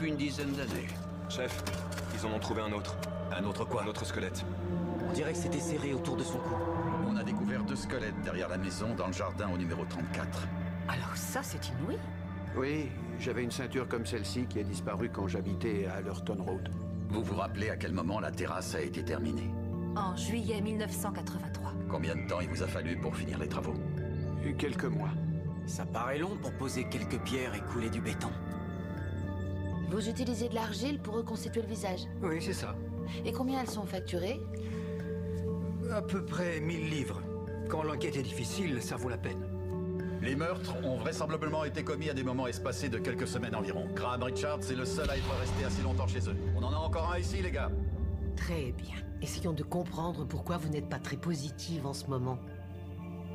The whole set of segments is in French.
depuis une dizaine d'années. Chef, ils en ont trouvé un autre. Un autre quoi? Un autre squelette. On dirait que c'était serré autour de son cou. On a découvert 2 squelettes derrière la maison, dans le jardin au numéro 34. Alors ça, c'est inouï. Oui, j'avais une ceinture comme celle-ci qui a disparu quand j'habitais à Allerton Road. Vous vous rappelez à quel moment la terrasse a été terminée? En juillet 1983. Combien de temps il vous a fallu pour finir les travaux? Quelques mois. Ça paraît long pour poser quelques pierres et couler du béton. Vous utilisez de l'argile pour reconstituer le visage. Oui, c'est ça. Et combien elles sont facturées? À peu près 1000 livres. Quand l'enquête est difficile, ça vaut la peine. Les meurtres ont vraisemblablement été commis à des moments espacés de quelques semaines environ. Graham Richards est le seul à être resté assez longtemps chez eux. On en a encore un ici, les gars. Très bien. Essayons de comprendre pourquoi vous n'êtes pas très positive en ce moment.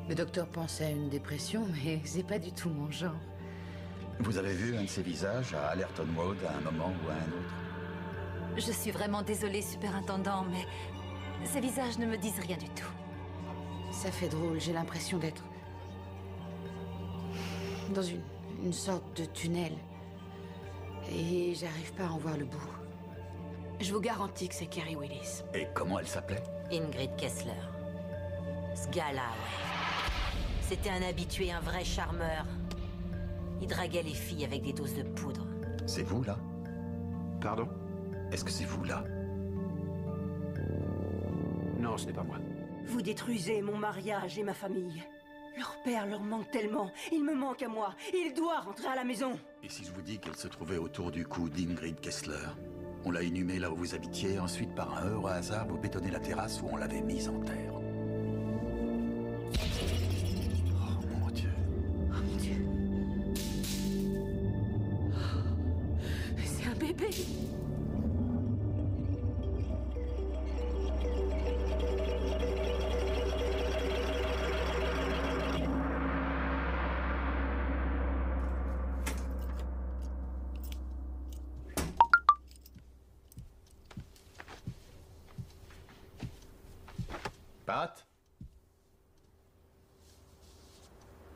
Le docteur pensait à une dépression, mais c'est pas du tout mon genre. Vous avez vu un de ces visages à Allerton Road à un moment ou à un autre? Je suis vraiment désolée, superintendant, mais ces visages ne me disent rien du tout. Ça fait drôle, j'ai l'impression d'être dans une sorte de tunnel. Et j'arrive pas à en voir le bout. Je vous garantis que c'est Kerry Willis. Et comment elle s'appelait? Ingrid Kessler. Ce gars-là, ouais. C'était un habitué, un vrai charmeur. Il draguait les filles avec des doses de poudre. C'est vous, là? Pardon? Est-ce que c'est vous, là? Non, ce n'est pas moi. Vous détruisez mon mariage et ma famille. Leur père leur manque tellement. Il me manque à moi. Il doit rentrer à la maison. Et si je vous dis qu'elle se trouvait autour du cou d'Ingrid Kessler? On l'a inhumée là où vous habitiez, ensuite par un heureux hasard, vous bétonnez la terrasse où on l'avait mise en terre. Oh mon Dieu. Oh mon Dieu. C'est un bébé. Pat?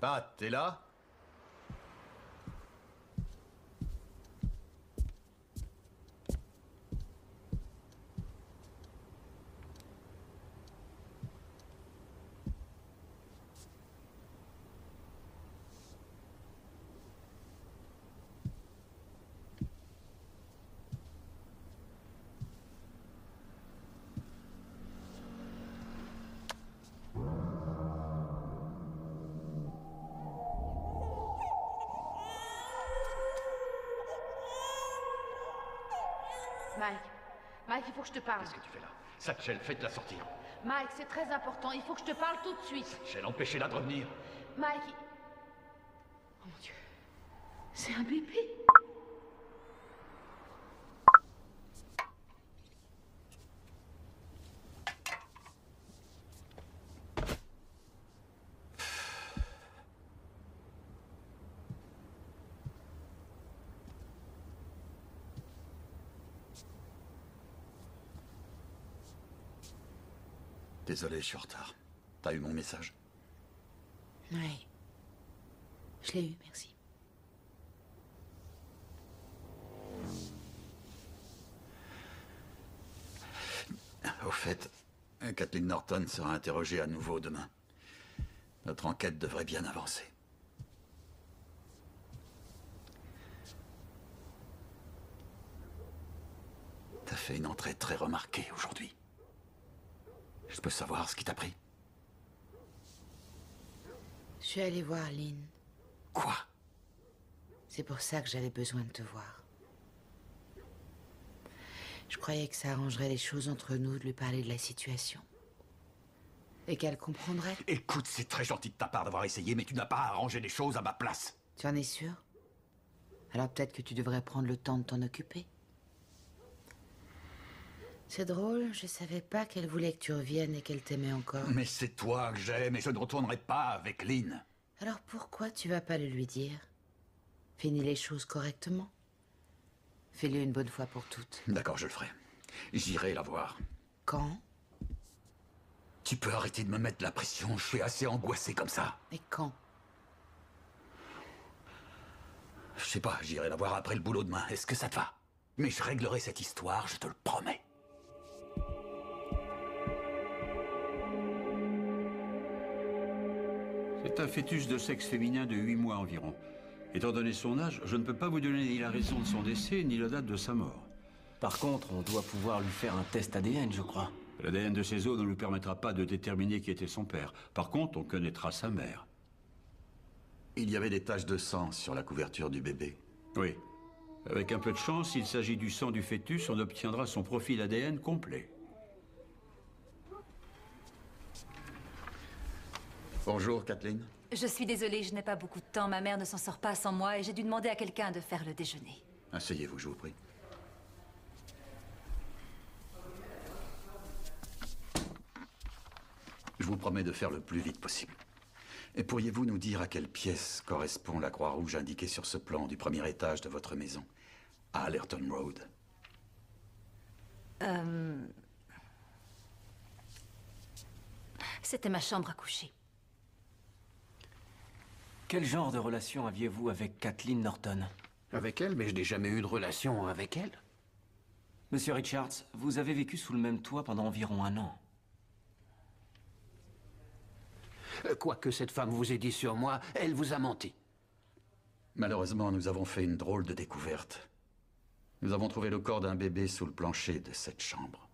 Pat, t'es là? Mike, il faut que je te parle. Qu'est-ce que tu fais là? Satchel, faites-la sortir. Mike, c'est très important, il faut que je te parle tout de suite. Satchel, empêchez-la de revenir. Mike, oh mon Dieu, c'est un bébé. Désolé, je suis en retard. T'as eu mon message? Oui. Je l'ai eu, merci. Au fait, Kathleen Norton sera interrogée à nouveau demain. Notre enquête devrait bien avancer. T'as fait une entrée très remarquée aujourd'hui. Je peux savoir ce qui t'a pris? Je suis allée voir Lynn. Quoi? C'est pour ça que j'avais besoin de te voir. Je croyais que ça arrangerait les choses entre nous de lui parler de la situation. Et qu'elle comprendrait. Écoute, c'est très gentil de ta part d'avoir essayé, mais tu n'as pas arrangé les choses à ma place. Tu en es sûr? Alors peut-être que tu devrais prendre le temps de t'en occuper. C'est drôle, je savais pas qu'elle voulait que tu reviennes et qu'elle t'aimait encore. Mais c'est toi que j'aime et je ne retournerai pas avec Lynn. Alors pourquoi tu vas pas le lui dire? Finis les choses correctement. Fais-le une bonne fois pour toutes. D'accord, je le ferai. J'irai la voir. Quand? Tu peux arrêter de me mettre la pression, je suis assez angoissé comme ça. Mais quand? Je sais pas, j'irai la voir après le boulot demain. Est-ce que ça te va? Mais je réglerai cette histoire, je te le promets. C'est un fœtus de sexe féminin de 8 mois environ. Étant donné son âge, je ne peux pas vous donner ni la raison de son décès, ni la date de sa mort. Par contre, on doit pouvoir lui faire un test ADN, je crois. L'ADN de ses os ne nous permettra pas de déterminer qui était son père. Par contre, on connaîtra sa mère. Il y avait des taches de sang sur la couverture du bébé. Oui. Avec un peu de chance, s'il s'agit du sang du fœtus, on obtiendra son profil ADN complet. Bonjour, Kathleen. Je suis désolée, je n'ai pas beaucoup de temps. Ma mère ne s'en sort pas sans moi et j'ai dû demander à quelqu'un de faire le déjeuner. Asseyez-vous, je vous prie. Je vous promets de faire le plus vite possible. Et pourriez-vous nous dire à quelle pièce correspond la croix rouge indiquée sur ce plan du premier étage de votre maison, à Allerton Road? C'était ma chambre à coucher. Quel genre de relation aviez-vous avec Kathleen Norton? Avec elle, mais je n'ai jamais eu de relation avec elle. Monsieur Richards, vous avez vécu sous le même toit pendant environ 1 an. Quoi que cette femme vous ait dit sur moi, elle vous a menti. Malheureusement, nous avons fait une drôle de découverte. Nous avons trouvé le corps d'un bébé sous le plancher de cette chambre.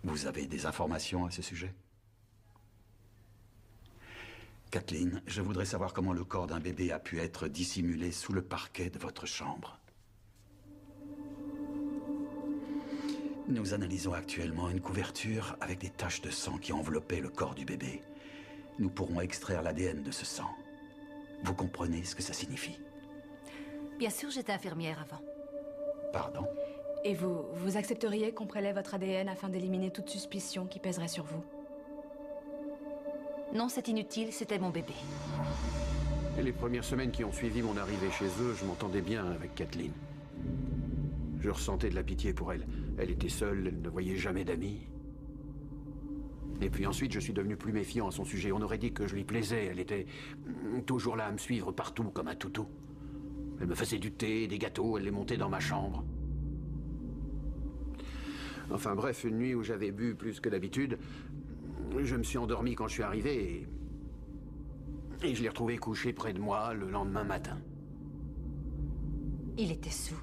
Vous avez des informations à ce sujet? Kathleen, je voudrais savoir comment le corps d'un bébé a pu être dissimulé sous le parquet de votre chambre. Nous analysons actuellement une couverture avec des taches de sang qui enveloppaient le corps du bébé. Nous pourrons extraire l'ADN de ce sang. Vous comprenez ce que ça signifie? Bien sûr, j'étais infirmière avant. Pardon? Et vous accepteriez qu'on prélève votre ADN afin d'éliminer toute suspicion qui pèserait sur vous? Non, c'est inutile, c'était mon bébé. Et les premières semaines qui ont suivi mon arrivée chez eux, je m'entendais bien avec Kathleen. Je ressentais de la pitié pour elle. Elle était seule, elle ne voyait jamais d'amis. Et puis ensuite, je suis devenu plus méfiant à son sujet. On aurait dit que je lui plaisais. Elle était toujours là à me suivre partout, comme un toutou. Elle me faisait du thé, des gâteaux, elle les montait dans ma chambre. Enfin bref, une nuit où j'avais bu plus que d'habitude, je me suis endormi quand je suis arrivé et je l'ai retrouvé couché près de moi le lendemain matin. Il était saoul.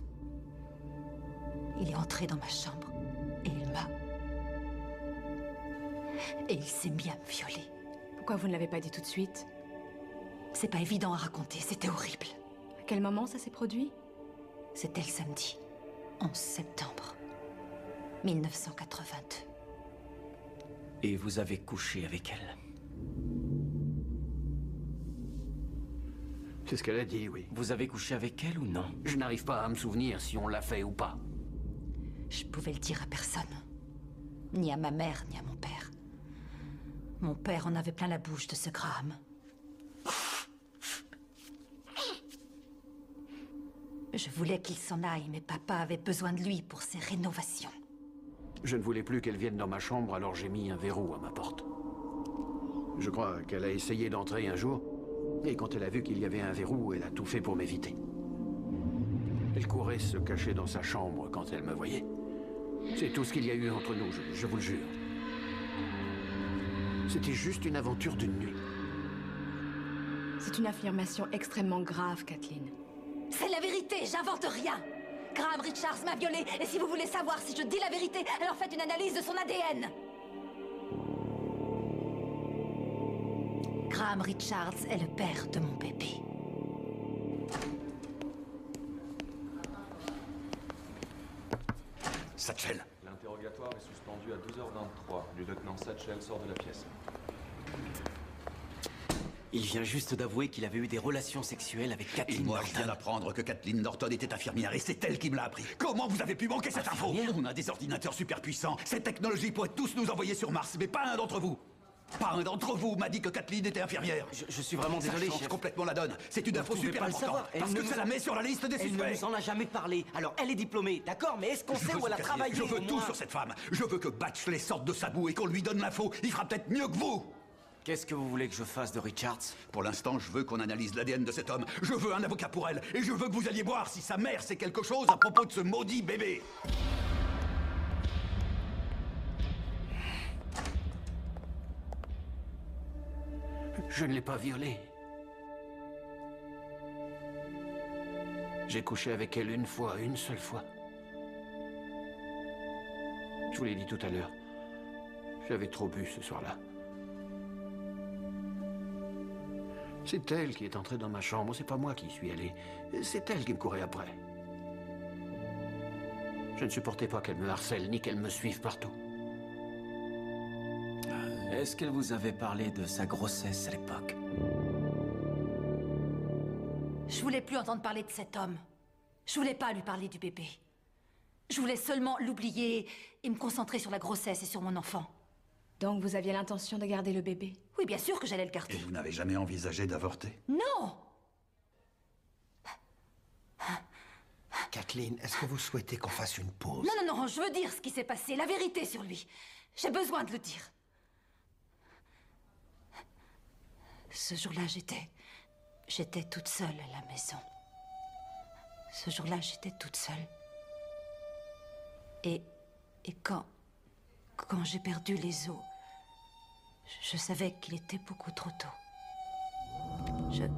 Il est entré dans ma chambre et il m'a... Et il s'est mis à me violer. Pourquoi vous ne l'avez pas dit tout de suite? C'est pas évident à raconter, c'était horrible. À quel moment ça s'est produit? C'était le samedi, 11 septembre 1982. Et vous avez couché avec elle? C'est ce qu'elle a dit, oui. Vous avez couché avec elle ou non? Je n'arrive pas à me souvenir si on l'a fait ou pas. Je pouvais le dire à personne. Ni à ma mère, ni à mon père. Mon père en avait plein la bouche de ce Graham. Je voulais qu'il s'en aille, mais papa avait besoin de lui pour ses rénovations. Je ne voulais plus qu'elle vienne dans ma chambre, alors j'ai mis un verrou à ma porte. Je crois qu'elle a essayé d'entrer un jour, et quand elle a vu qu'il y avait un verrou, elle a tout fait pour m'éviter. Elle courait se cacher dans sa chambre quand elle me voyait. C'est tout ce qu'il y a eu entre nous, je vous le jure. C'était juste une aventure d'une nuit. C'est une affirmation extrêmement grave, Kathleen. C'est la vérité, j'invente rien. Graham Richards m'a violée, et si vous voulez savoir si je dis la vérité, alors faites une analyse de son ADN. Graham Richards est le père de mon bébé. Satchel. L'interrogatoire est suspendu à 12h23. Le lieutenant Satchel sort de la pièce. Il vient juste d'avouer qu'il avait eu des relations sexuelles avec Kathleen Et moi, Norton. je viens d'apprendre que Kathleen Norton était infirmière et c'est elle qui me l'a appris. Comment vous avez pu manquer cette info? On a des ordinateurs super puissants. Cette technologie pourrait tous nous envoyer sur Mars, mais pas un d'entre vous. Pas un d'entre vous m'a dit que Kathleen était infirmière. Je suis vraiment désolé, Ça change chef. complètement la donne. C'est une info super importante. Parce que ça la met sur la liste des Elle suspects. ne nous en a jamais parlé. Alors, elle est diplômée, d'accord, mais est-ce qu'on sait où elle a travaillé? Je veux au tout moins sur cette femme. Je veux que Batchley sorte de sa boue et qu'on lui donne l'info. Il fera peut-être mieux que vous. Qu'est-ce que vous voulez que je fasse de Richards? Pour l'instant, je veux qu'on analyse l'ADN de cet homme. Je veux un avocat pour elle. Et je veux que vous alliez voir si sa mère sait quelque chose à propos de ce maudit bébé. Je ne l'ai pas violée. J'ai couché avec elle une fois, une seule fois. Je vous l'ai dit tout à l'heure. J'avais trop bu ce soir-là. C'est elle qui est entrée dans ma chambre, c'est pas moi qui y suis allé. C'est elle qui me courait après. Je ne supportais pas qu'elle me harcèle, ni qu'elle me suive partout. Est-ce qu'elle vous avait parlé de sa grossesse à l'époque? Je voulais plus entendre parler de cet homme. Je voulais pas lui parler du bébé. Je voulais seulement l'oublier et me concentrer sur la grossesse et sur mon enfant. Donc vous aviez l'intention de garder le bébé? Oui, bien sûr que j'allais le garder. Et vous n'avez jamais envisagé d'avorter? Non! Kathleen, est-ce que vous souhaitez qu'on fasse une pause? Non, non, non, je veux dire ce qui s'est passé, la vérité sur lui. J'ai besoin de le dire. Ce jour-là, j'étais toute seule à la maison. Ce jour-là, j'étais toute seule. Et quand j'ai perdu les os, je savais qu'il était beaucoup trop tôt. Je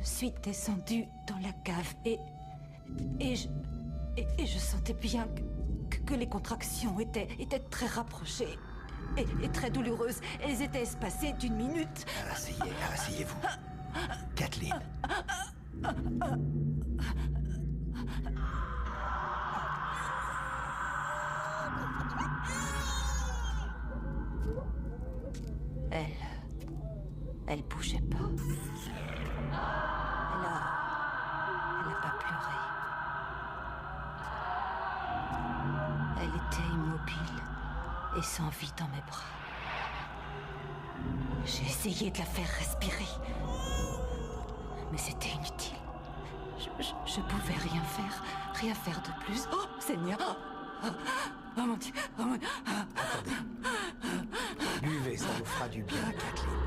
suis descendue dans la cave et je sentais bien que les contractions étaient très rapprochées et très douloureuses. Elles étaient espacées d'1 minute. Asseyez-vous. Kathleen. Elle bougeait pas. Elle a pas pleuré. Elle était immobile et sans vie dans mes bras. J'ai essayé de la faire respirer, mais c'était inutile. Je pouvais rien faire de plus. Oh, Seigneur! Oh mon Dieu! Oh mon... Attendez. Buvez, ça vous fera du bien, Kathleen.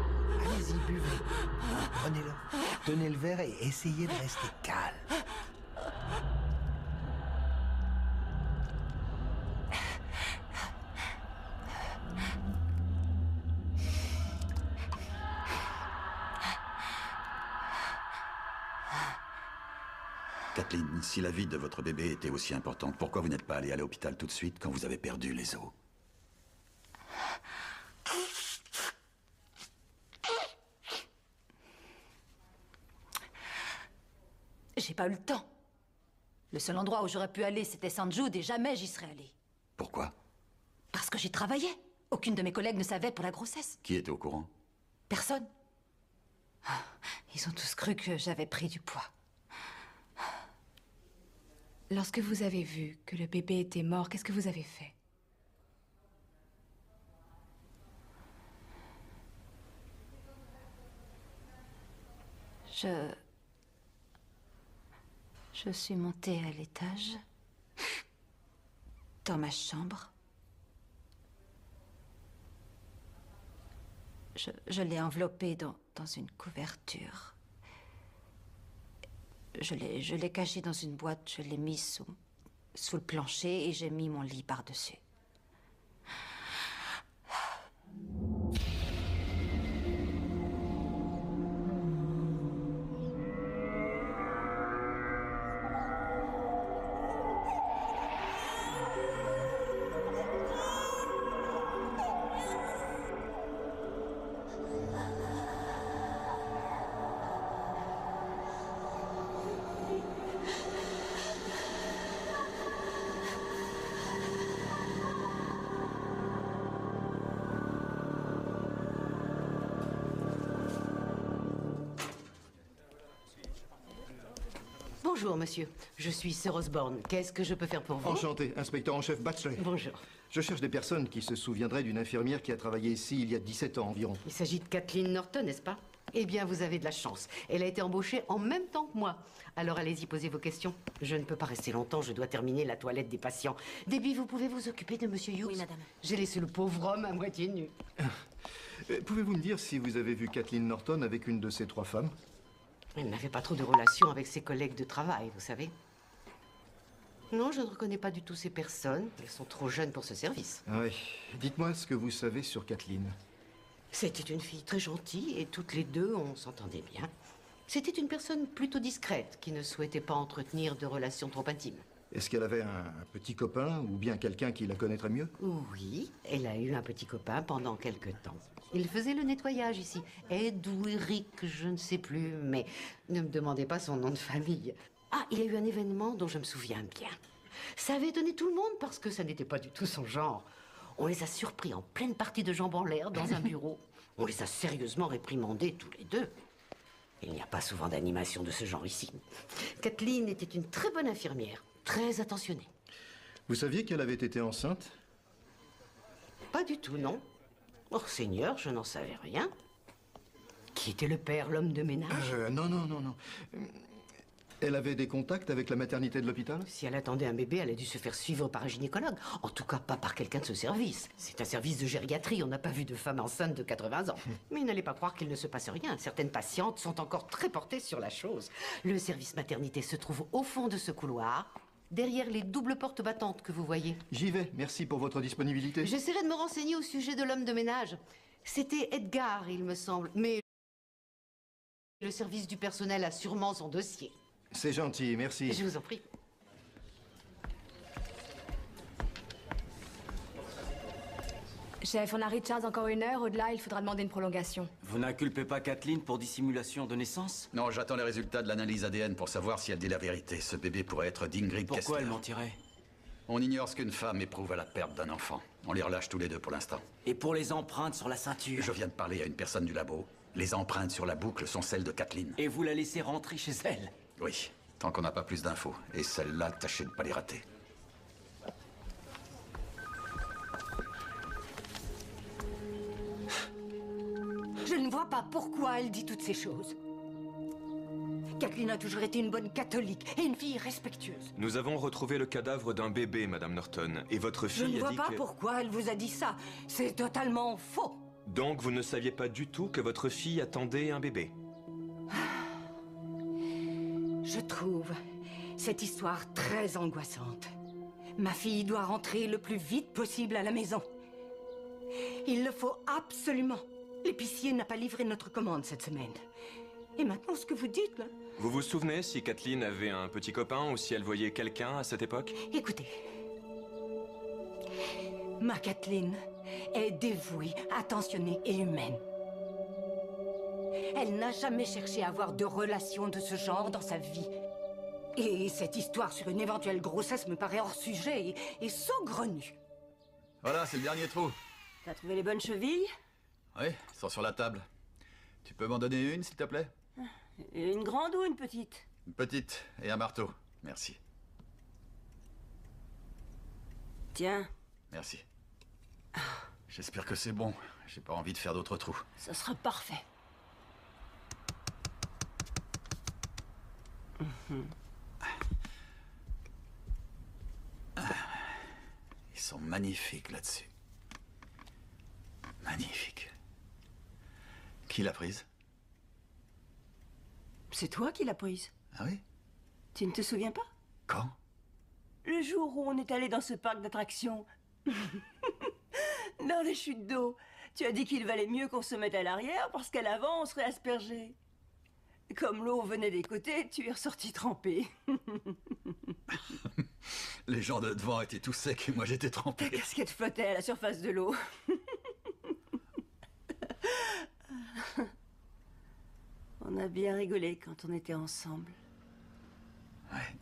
Allez-y, buvez. Prenez-le. Tenez le verre et essayez de rester calme. Kathleen, si la vie de votre bébé était aussi importante, pourquoi vous n'êtes pas allée à l'hôpital tout de suite quand vous avez perdu les os? J'ai pas eu le temps. Le seul endroit où j'aurais pu aller, c'était St. Jude et jamais j'y serais allée. Pourquoi? Parce que j'y travaillais. Aucune de mes collègues ne savait pour la grossesse. Qui était au courant? Personne. Ils ont tous cru que j'avais pris du poids. Lorsque vous avez vu que le bébé était mort, qu'est-ce que vous avez fait? Je suis montée à l'étage, dans ma chambre. Je l'ai enveloppé dans une couverture. Je l'ai caché dans une boîte, je l'ai mis sous le plancher et j'ai mis mon lit par-dessus. Bonjour, monsieur. Je suis Sir Osborne. Qu'est-ce que je peux faire pour vous? Enchanté, inspecteur en chef Batchley. Bonjour. Je cherche des personnes qui se souviendraient d'une infirmière qui a travaillé ici il y a 17 ans environ. Il s'agit de Kathleen Norton, n'est-ce pas? Eh bien, vous avez de la chance. Elle a été embauchée en même temps que moi. Alors allez-y, posez vos questions. Je ne peux pas rester longtemps, je dois terminer la toilette des patients. Debbie, vous pouvez vous occuper de Monsieur Hughes? Oui, madame. J'ai laissé le pauvre homme à moitié nu. Pouvez-vous me dire si vous avez vu Kathleen Norton avec une de ces 3 femmes? Elle n'avait pas trop de relations avec ses collègues de travail, vous savez. Non, je ne reconnais pas du tout ces personnes. Elles sont trop jeunes pour ce service. Oui. Dites-moi ce que vous savez sur Kathleen. C'était une fille très gentille et toutes les deux, on s'entendait bien. C'était une personne plutôt discrète qui ne souhaitait pas entretenir de relations trop intimes. Est-ce qu'elle avait un petit copain ou bien quelqu'un qui la connaîtrait mieux? Oui, elle a eu un petit copain pendant quelque temps. Il faisait le nettoyage ici. Ed ou Eric, je ne sais plus, mais ne me demandez pas son nom de famille. Ah, il y a eu un événement dont je me souviens bien. Ça avait étonné tout le monde parce que ça n'était pas du tout son genre. On les a surpris en pleine partie de jambes en l'air dans un bureau. On les a sérieusement réprimandés tous les deux. Il n'y a pas souvent d'animation de ce genre ici. Kathleen était une très bonne infirmière, très attentionnée. Vous saviez qu'elle avait été enceinte? Pas du tout, non. Oh, Seigneur, je n'en savais rien. Qui était le père, l'homme de ménage? Non. Elle avait des contacts avec la maternité de l'hôpital? Si elle attendait un bébé, elle a dû se faire suivre par un gynécologue. En tout cas, pas par quelqu'un de ce service. C'est un service de gériatrie. On n'a pas vu de femme enceinte de 80 ans. Mais n'allez pas croire qu'il ne se passe rien. Certaines patientes sont encore très portées sur la chose. Le service maternité se trouve au fond de ce couloir, derrière les doubles portes battantes que vous voyez. J'y vais. Merci pour votre disponibilité. J'essaierai de me renseigner au sujet de l'homme de ménage. C'était Edgar, il me semble. Mais le service du personnel a sûrement son dossier. C'est gentil, merci. Je vous en prie. Chef, on a Richards encore 1 heure. Au-delà, il faudra demander une prolongation. Vous n'inculpez pas Kathleen pour dissimulation de naissance? Non, j'attends les résultats de l'analyse ADN pour savoir si elle dit la vérité. Ce bébé pourrait être d'Ingrid Kessler. Pourquoi elle mentirait? On ignore ce qu'une femme éprouve à la perte d'un enfant. On les relâche tous les deux pour l'instant. Et pour les empreintes sur la ceinture? Je viens de parler à une personne du labo. Les empreintes sur la boucle sont celles de Kathleen. Et vous la laissez rentrer chez elle? Oui, tant qu'on n'a pas plus d'infos. Et celles-là, tâchez de ne pas les rater. Je ne vois pas pourquoi elle dit toutes ces choses. Kathleen a toujours été une bonne catholique et une fille respectueuse. Nous avons retrouvé le cadavre d'un bébé, Madame Norton, et votre Je fille ne a vois dit pas que... pourquoi elle vous a dit ça. C'est totalement faux. Donc vous ne saviez pas du tout que votre fille attendait un bébé? Je trouve cette histoire très angoissante. Ma fille doit rentrer le plus vite possible à la maison. Il le faut absolument. L'épicier n'a pas livré notre commande cette semaine. Et maintenant, ce que vous dites, là... Vous vous souvenez si Kathleen avait un petit copain ou si elle voyait quelqu'un à cette époque? Écoutez. Ma Kathleen est dévouée, attentionnée et humaine. Elle n'a jamais cherché à avoir de relations de ce genre dans sa vie. Et cette histoire sur une éventuelle grossesse me paraît hors sujet et saugrenue. Voilà, c'est le dernier trou. T'as trouvé les bonnes chevilles? Oui, elles sont sur la table. Tu peux m'en donner une, s'il te plaît? Une grande ou une petite? Une petite et un marteau. Merci. Tiens. Merci. J'espère que c'est bon. J'ai pas envie de faire d'autres trous. Ça sera parfait. Ils sont magnifiques là-dessus. Magnifiques. Qui l'a prise? C'est toi qui l'as prise. Ah oui? Tu ne te souviens pas? Quand? Le jour où on est allé dans ce parc d'attractions. Dans les chutes d'eau. Tu as dit qu'il valait mieux qu'on se mette à l'arrière parce qu'à l'avant, on serait aspergé. Comme l'eau venait des côtés, tu es ressorti trempé. Les gens de devant étaient tout secs et moi j'étais trempé. Ta casquette flottait à la surface de l'eau. On a bien rigolé quand on était ensemble. Ouais.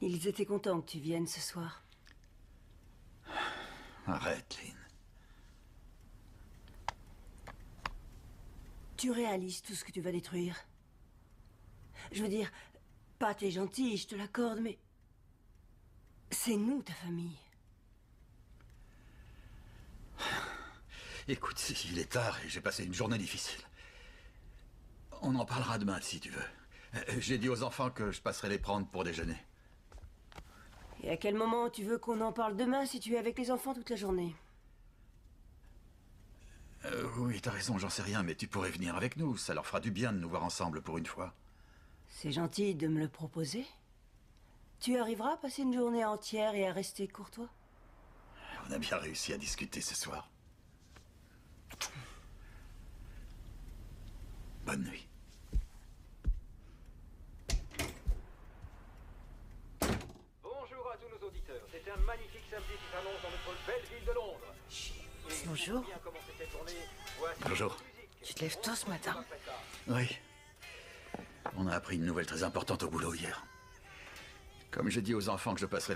Ils étaient contents que tu viennes ce soir. Arrête, Lynn. Tu réalises tout ce que tu vas détruire. Je veux dire, Pat est gentil, je te l'accorde, mais... c'est nous, ta famille. Écoute, il est tard et j'ai passé une journée difficile. On en parlera demain, si tu veux. J'ai dit aux enfants que je passerai les prendre pour déjeuner. Et à quel moment tu veux qu'on en parle demain si tu es avec les enfants toute la journée? Oui, t'as raison, j'en sais rien, mais tu pourrais venir avec nous. Ça leur fera du bien de nous voir ensemble pour une fois. C'est gentil de me le proposer. Tu arriveras à passer une journée entière et à rester courtois? On a bien réussi à discuter ce soir. Bonne nuit. Bonjour à tous nos auditeurs. C'est un magnifique samedi qui s'annonce dans notre belle ville de Londres. Bonjour. Bonjour. Tu te lèves tôt ce matin? Oui. On a appris une nouvelle très importante au boulot hier. Comme j'ai dit aux enfants que je passerai les